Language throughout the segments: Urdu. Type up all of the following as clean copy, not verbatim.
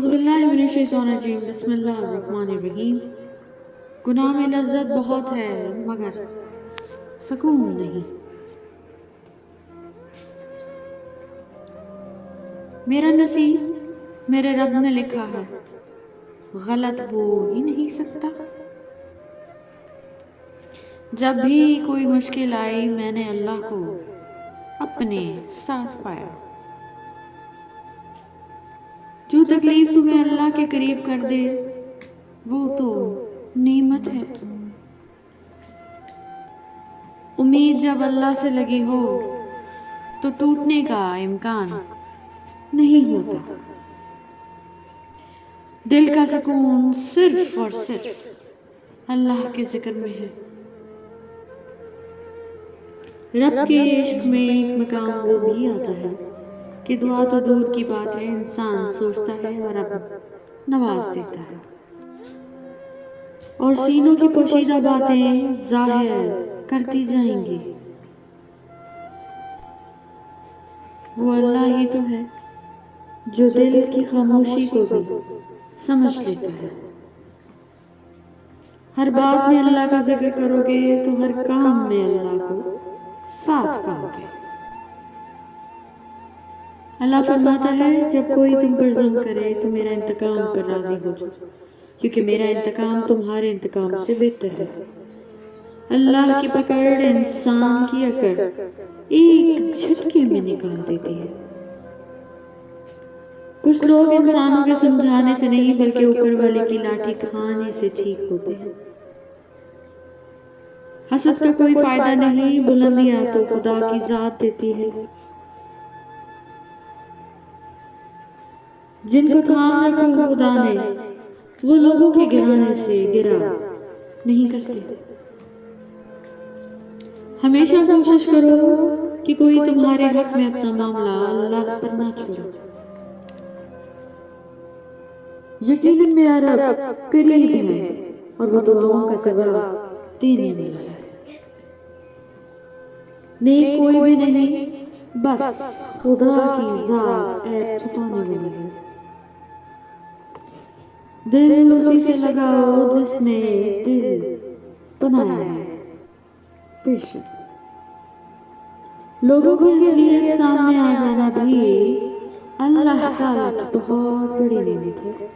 اعوذ باللہ من الشیطان الرجیم بسم اللہ الرحمن الرحیم۔ گناہ میں لذت بہت ہے مگر سکون نہیں۔ میرا نصیب میرے رب نے لکھا ہے، غلط ہو ہی نہیں سکتا۔ جب بھی کوئی مشکل آئی میں نے اللہ کو اپنے ساتھ پایا۔ جو تکلیف تمہیں اللہ کے قریب کر دے وہ تو نعمت ہے۔ امید جب اللہ سے لگی ہو تو ٹوٹنے کا امکان نہیں ہوتا۔ دل کا سکون صرف اور صرف اللہ کے ذکر میں ہے۔ رب کے عشق میں ایک مقام وہ بھی آتا ہے کہ دعا تو دور کی بات ہے، انسان سوچتا ہے اور رب نواز دیتا ہے، اور سینوں کی پوشیدہ باتیں ظاہر کرتی جائیں گی۔ وہ اللہ ہی تو ہے جو دل کی خاموشی کو بھی سمجھ لیتا ہے۔ ہر بات میں اللہ کا ذکر کرو گے تو ہر کام میں اللہ کو ساتھ پاؤ گے۔ اللہ فرماتا ہے جب کوئی تم پر ظلم کرے تو میرا انتقام پر راضی ہو جاؤ، کیونکہ میرا انتقام تمہارے انتقام سے بہتر ہے۔ اللہ کی پکڑ انسان کی اکڑ ایک جھٹکے میں نکال دیتی ہے۔ کچھ لوگ انسانوں کے سمجھانے سے نہیں بلکہ اوپر والے کی لاٹھی کھانے سے ٹھیک ہوتے ہیں۔ حسد کا کوئی فائدہ نہیں، بلندیاں تو خدا کی ذات دیتی ہے۔ جن کو تھام رکھا خدا نے وہ لوگوں کے گرانے سے گرا نہیں کرتے۔ ہمیشہ کوشش کرو کہ کوئی تمہارے حق میں اپنا معاملہ اللہ پر نہ چھوڑے۔ یقیناً میرا رب قریب ہے اور وہ دعاؤں کا جواب دینے والا ہے۔ نیک کوئی بھی نہیں بس خدا کی ذات عیب چھپانے والی ہے۔ دل اسی سے لگاؤ جس نے دل بنایا ہے۔ بے شک لوگوں کی اصلیت سامنے آ جانا بھی اللہ تعالیٰ کی بہت بڑی نعمت ہے۔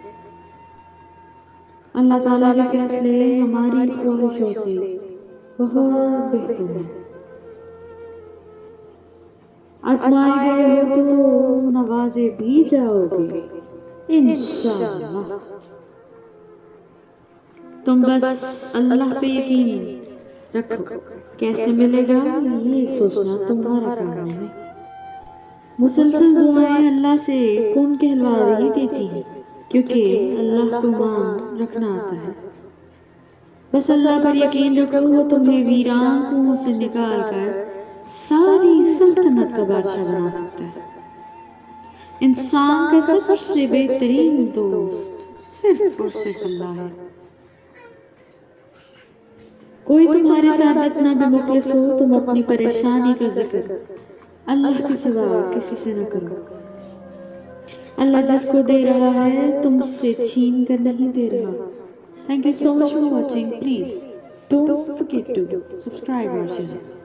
اللہ تعالیٰ کے فیصلے ہماری خواہشوں سے بہت بہتر ہیں۔ آزمائے گئے ہو تو نوازے بھی جاؤ گے انشاءاللہ۔ تم بس اللہ پہ یقین رکھو، کیسے ملے گا یہ سوچنا تمہارا کام نہیں۔ مسلسل دعائیں اللہ سے کون کہلوا رہی دیتی ہیں، کیونکہ اللہ کو مان رکھنا آتا ہے۔ بس اللہ پر یقین رکھو، وہ تمہیں ویران کنویں سے نکال کر ساری سلطنت کا بادشاہ بنا سکتا ہے۔ انسان کا سب سے بہترین دوست صرف اور صرف اللہ ہے۔ کوئی تمہارے ساتھ جتنا بھی مخلص ہو تم اپنی پریشانی کا ذکر اللہ کے سوا کسی سے نہ کرو۔ اللہ جس کو دے رہا ہے تم سے چھین کر نہیں دے رہا۔ Thank you so much for watching. Please don't forget to subscribe our channel.